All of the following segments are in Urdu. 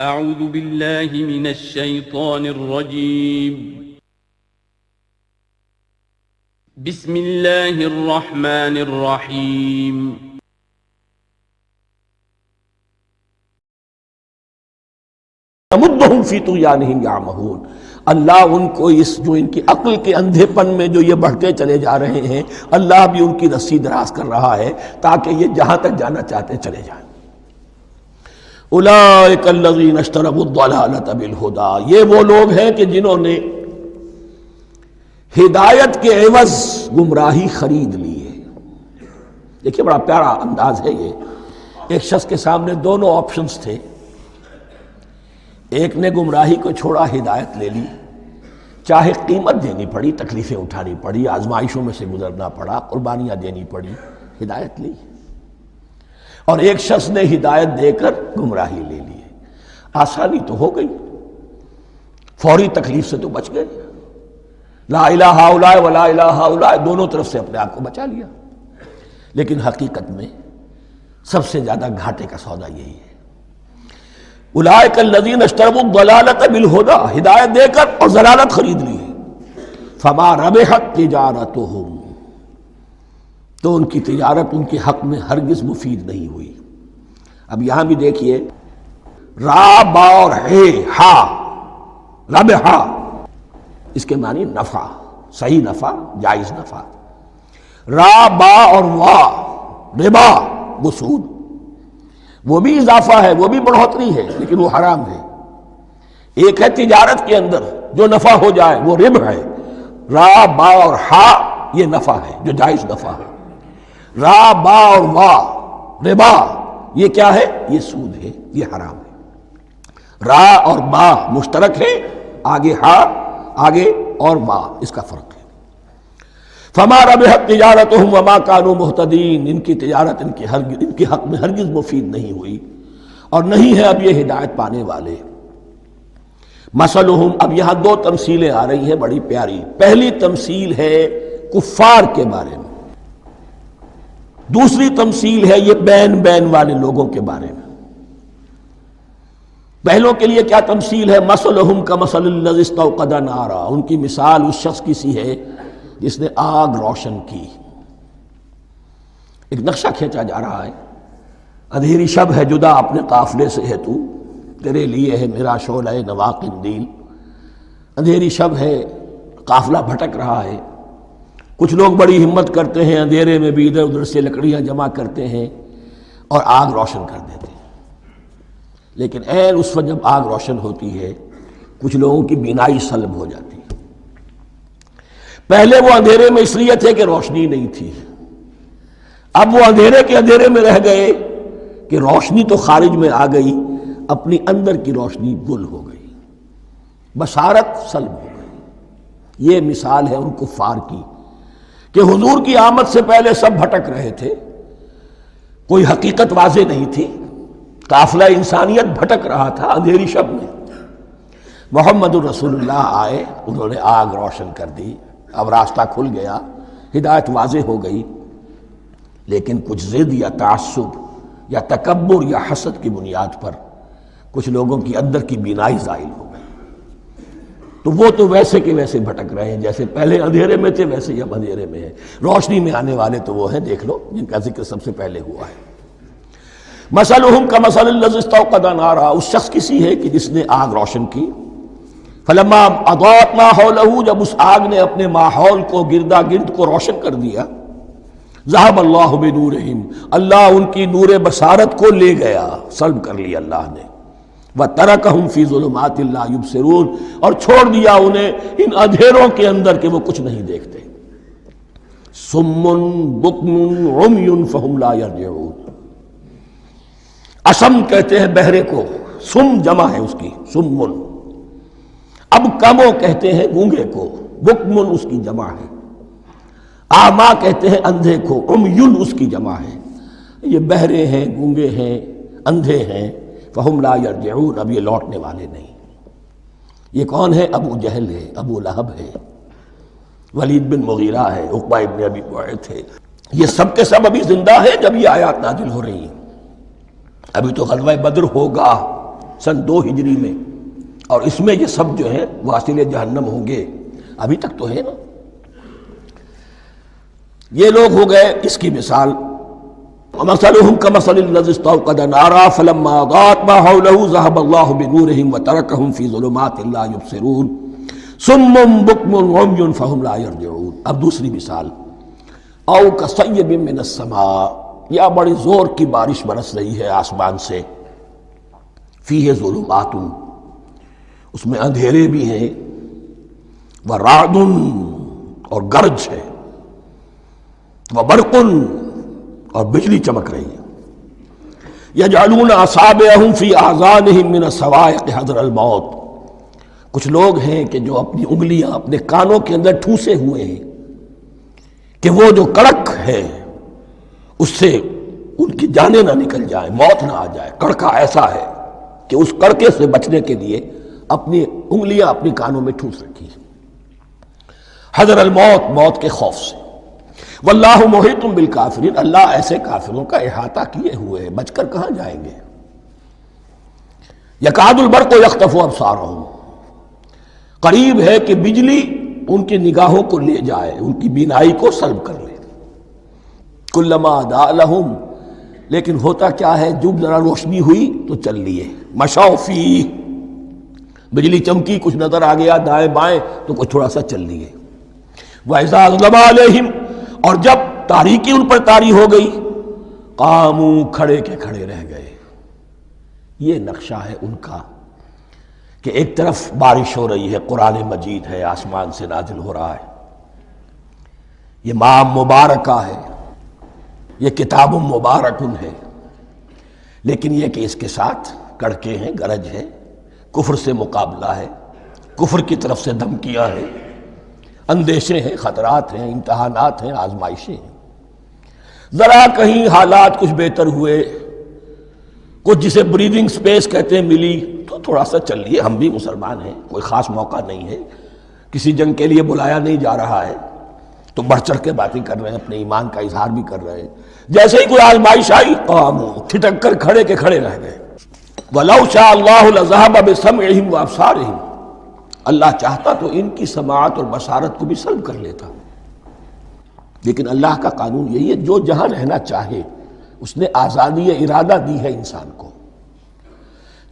اعوذ باللہ من الشیطان الرجیم بسم اللہ الرحمن الرحیم یمدہم فی طغیانہم یعمہون، اللہ ان کو جو ان کی عقل کے اندھے پن میں جو یہ بڑھتے چلے جا رہے ہیں، اللہ بھی ان کی رسی دراز کر رہا ہے تاکہ یہ جہاں تک جانا چاہتے چلے جائیں۔ اولئک الذین اشتروا الضلالۃ بالہدی، یہ وہ لوگ ہیں کہ جنہوں نے ہدایت کے عوض گمراہی خرید لی ہے۔ دیکھیے بڑا پیارا انداز ہے یہ۔ ایک شخص کے سامنے دونوں آپشنز تھے، ایک نے گمراہی کو چھوڑا، ہدایت لے لی، چاہے قیمت دینی پڑی، تکلیفیں اٹھانی پڑی، آزمائشوں میں سے گزرنا پڑا، قربانیاں دینی پڑی، ہدایت لی۔ اور ایک شخص نے ہدایت دے کر گمراہی لے لی ہے۔ آسانی تو ہو گئی، فوری تکلیف سے تو بچ گئے، لا الہ الا ولا الہ الا، دونوں طرف سے اپنے آپ کو بچا لیا۔ لیکن حقیقت میں سب سے زیادہ گھاٹے کا سودا یہی ہے۔ اولئک الذین اشتروا الضلالۃ بالہدی، ہدایت دے کر اور ضلالت خرید لی ہے۔ فما ربحت تجارتہم، تو ان کی تجارت ان کے حق میں ہرگز مفید نہیں ہوئی۔ اب یہاں بھی دیکھیے، را با اور ہے ہا، ربحا، اس کے معنی نفع، صحیح نفع، جائز نفع۔ را با اور وا، ربا، وہ سود، وہ بھی اضافہ ہے، وہ بھی بڑھوتری ہے، لیکن وہ حرام ہے۔ ایک ہے تجارت کے اندر جو نفع ہو جائے وہ ربح ہے، را با اور ہا یہ نفع ہے جو جائز نفع ہے۔ را با اور وا، ربا، یہ کیا ہے؟ یہ سود ہے، یہ حرام ہے۔ را اور با مشترک ہے، آگے ہا، آگے اور وا، اس کا فرق ہے۔ فما ربحت تجارتہم وما کانوا مہتدین، ان کی تجارت ان کے حق میں ہرگز مفید نہیں ہوئی اور نہیں ہے اب یہ ہدایت پانے والے۔ مثلہم، اب یہاں دو تمثیلیں آ رہی ہیں بڑی پیاری۔ پہلی تمثیل ہے کفار کے بارے میں، دوسری تمثیل ہے یہ بین والے لوگوں کے بارے میں۔ پہلوں کے لیے کیا تمثیل ہے؟ مثلہم کمثل الذی استوقد نارا، ان کی مثال اس شخص کی سی ہے جس نے آگ روشن کی۔ ایک نقشہ کھینچا جا رہا ہے، اندھیری شب ہے جدا اپنے قافلے سے ہے تو، تیرے لیے ہے میرا شعلہ نوا قندیل۔ اندھیری شب ہے، قافلہ بھٹک رہا ہے، کچھ لوگ بڑی ہمت کرتے ہیں، اندھیرے میں بھی ادھر ادھر سے لکڑیاں جمع کرتے ہیں اور آگ روشن کر دیتے ہیں۔ لیکن عین اس وقت جب آگ روشن ہوتی ہے کچھ لوگوں کی بینائی سلب ہو جاتی ہے۔ پہلے وہ اندھیرے میں اس لیے تھے کہ روشنی نہیں تھی، اب وہ اندھیرے کے اندھیرے میں رہ گئے کہ روشنی تو خارج میں آ گئی، اپنی اندر کی روشنی گل ہو گئی، بصارت سلب ہو گئی۔ یہ مثال ہے ان کفار کی کہ حضور کی آمد سے پہلے سب بھٹک رہے تھے، کوئی حقیقت واضح نہیں تھی، قافلہ انسانیت بھٹک رہا تھا اندھیری شب میں۔ محمد الرسول اللہ آئے، انہوں نے آگ روشن کر دی، اب راستہ کھل گیا، ہدایت واضح ہو گئی۔ لیکن کچھ ضد یا تعصب یا تکبر یا حسد کی بنیاد پر کچھ لوگوں کی اندر کی بینائی زائل ہو گئی، تو وہ تو ویسے کے ویسے بھٹک رہے ہیں، جیسے پہلے اندھیرے میں تھے ویسے ہی اب اندھیرے میں ہیں۔ روشنی میں آنے والے تو وہ ہیں، دیکھ لو جن کا ذکر سب سے پہلے ہوا ہے۔ مثلہم کمثل الذی استوقد نارا، اس شخص کی سی ہے کہ جس نے آگ روشن کی۔ فلما اضاءت ما حولہ، جب اس آگ نے اپنے ماحول کو، گردا گرد کو روشن کر دیا، ذہب اللہ بنورہم، اللہ ان کی نور بصارت کو لے گیا، سلب کر لیا اللہ نے۔ وَتَرَكَهُمْ فِي ظُلُمَاتٍ لَا يُبْصِرُونَ، اور چھوڑ دیا انہیں ان اندھیروں کے اندر کہ وہ کچھ نہیں دیکھتے۔ صُمٌّ بُكْمٌ عُمْيٌ فَهُمْ لَا يَرْجِعُونَ، اسم کہتے ہیں بہرے کو، سم جمع ہے اس کی، سمن۔ اب کمو کہتے ہیں گونگے کو، بکمن اس کی جمع ہے۔ آما کہتے ہیں اندھے کو، عمیٌ اس کی جمع ہے۔ یہ بہرے ہیں، گونگے ہیں، اندھے ہیں، فہم لا یرجعون، اب یہ لوٹنے والے نہیں۔ یہ کون ہے؟ ابو جہل ہے، ابو لہب ہے، ولید بن مغیرہ ہے، عقبہ ابن ابی معیط ہے، یہ سب کے سب ابھی زندہ ہیں جب یہ آیات نازل ہو رہی ہیں۔ ابھی تو غزوہ بدر ہوگا، سن 2 ہجری میں، اور اس میں یہ سب جو ہیں واصل جہنم ہوں گے. ابھی تک تو ہے نا. یہ لوگ ہو گئے اس کی مثال. وَمَثَلُهُمْ كَمَثَلِ الَّذِي اسْتَوْقَدَ نَارًا فَلَمَّا أَضَاءَتْ مَا حَوْلَهُ ذَهَبَ اللَّهُ بِنُورِهِمْ وَتَرَكَهُمْ فِي ظُلُمَاتٍ لَا يُبْصِرُونَ صُمٌّ بُكْمٌ عُمْيٌ فَهُمْ لَا يَرْجِعُونَ. اب دوسری مثال. أَوْ كَصَيِّبٍ مِّنَ السَّمَاءِ، یا بڑی زور کی بارش برس رہی ہے آسمان سے. فِيهِ ظُلُمَاتٌ، اس میں اندھیرے بھی ہیں، وَرَعْدٌ، اور گرج ہے، وَبَرْقٌ، اور بجلی چمک رہی ہے. یجعلون اصابعهم فی اذانهم من الصواعق حذر الموت. کچھ لوگ ہیں کہ جو اپنی انگلیاں اپنے کانوں کے اندر ٹھوسے ہوئے ہیں کہ وہ جو کڑک ہے اس سے ان کی جانیں نہ نکل جائیں، موت نہ آ جائے. کڑکا ایسا ہے کہ اس کڑکے سے بچنے کے لیے اپنی انگلیاں اپنی کانوں میں ٹھوس رکھی ہیں. حذر الموت، موت کے خوف سے. واللہ محیط بالکافرین، اللہ ایسے کافروں کا احاطہ کیے ہوئے، بچ کر کہاں جائیں گے. یکاد البرق یخطف ابصارہم، قریب ہے کہ بجلی ان کی نگاہوں کو لے جائے، ان کی بینائی کو سلب کر لے. کلما اضاء لہم، لیکن ہوتا کیا ہے، جب ذرا روشنی ہوئی تو چل لیے. مشوا فیہ، بجلی چمکی، کچھ نظر آ گیا دائیں بائیں تو کچھ تھوڑا سا چل لیے. وَإِذَا أَظْلَمَ عَلَيْهِمْ، اور جب تاریکی ان پر طاری ہو گئی، قاموا، کھڑے کے کھڑے رہ گئے. یہ نقشہ ہے ان کا کہ ایک طرف بارش ہو رہی ہے، قرآن مجید ہے، آسمان سے نازل ہو رہا ہے، یہ ماہ مبارکہ ہے، یہ کتاب مبارک ہے، لیکن یہ کہ اس کے ساتھ کڑکے ہیں، گرج ہے، کفر سے مقابلہ ہے، کفر کی طرف سے دھمکیاں ہیں، اندیشے ہیں، خطرات ہیں، امتحانات ہیں، آزمائشیں ہیں. ذرا کہیں حالات کچھ بہتر ہوئے، کچھ جسے بریدنگ سپیس کہتے ہیں ملی تو تھوڑا سا چل لیے. ہم بھی مسلمان ہیں، کوئی خاص موقع نہیں ہے، کسی جنگ کے لیے بلایا نہیں جا رہا ہے تو بڑھ چڑھ کے باتیں کر رہے ہیں، اپنے ایمان کا اظہار بھی کر رہے ہیں. جیسے ہی کوئی آزمائش آئی، قاموا، ٹھٹک کر کھڑے کے کھڑے رہ گئے. وَلَوْ شَاءَ اللَّهُ لَذَهَبَ بِسَمْعِهِمْ وَأَبْصَارِهِمْ، اللہ چاہتا تو ان کی سماعت اور بصارت کو بھی سلب کر لیتا، لیکن اللہ کا قانون یہی ہے، جو جہاں رہنا چاہے اس نے آزادی ارادہ دی ہے انسان کو.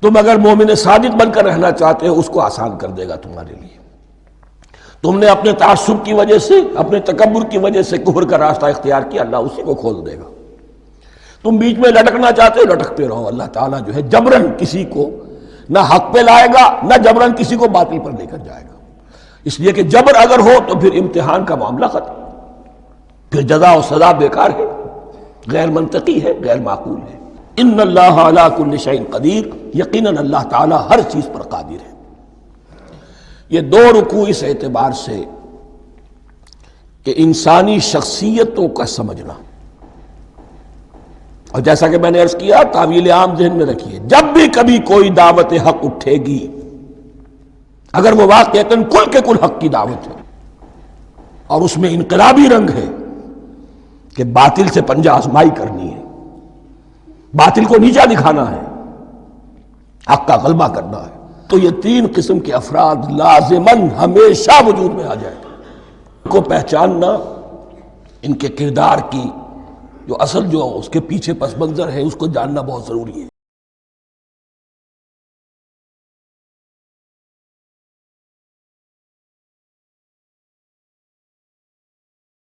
تم اگر مومن صادق بن کر رہنا چاہتے ہو اس کو آسان کر دے گا تمہارے لیے. تم نے اپنے تعصب کی وجہ سے، اپنے تکبر کی وجہ سے کفر کا راستہ اختیار کیا، اللہ اسی کو کھول دے گا. تم بیچ میں لٹکنا چاہتے ہو، لٹکتے رہو. اللہ تعالیٰ جو ہے جبرن کسی کو نہ حق پہ لائے گا، نہ جبرن کسی کو باطل پر لے کر جائے گا. اس لیے کہ جبر اگر ہو تو پھر امتحان کا معاملہ ختم، پھر جزا و سزا بیکار ہے، غیر منطقی ہے، غیر معقول ہے. ان اللہ علی کل شیء قدیر، یقیناً اللہ تعالیٰ ہر چیز پر قادر ہے. یہ 2 رکوع اس اعتبار سے کہ انسانی شخصیتوں کا سمجھنا، اور جیسا کہ میں نے عرض کیا تعویل عام ذہن میں رکھیے، جب بھی کبھی کوئی دعوت حق اٹھے گی، اگر وہ واقعتاً کل کے کل حق کی دعوت ہے اور اس میں انقلابی رنگ ہے کہ باطل سے پنجہ آزمائی کرنی ہے، باطل کو نیچا دکھانا ہے، حق کا غلبہ کرنا ہے، تو یہ 3 قسم کے افراد لازماً ہمیشہ وجود میں آ جائیں. ان کو پہچاننا، ان کے کردار کی جو اصل جو اس کے پیچھے پس منظر ہے اس کو جاننا بہت ضروری ہے.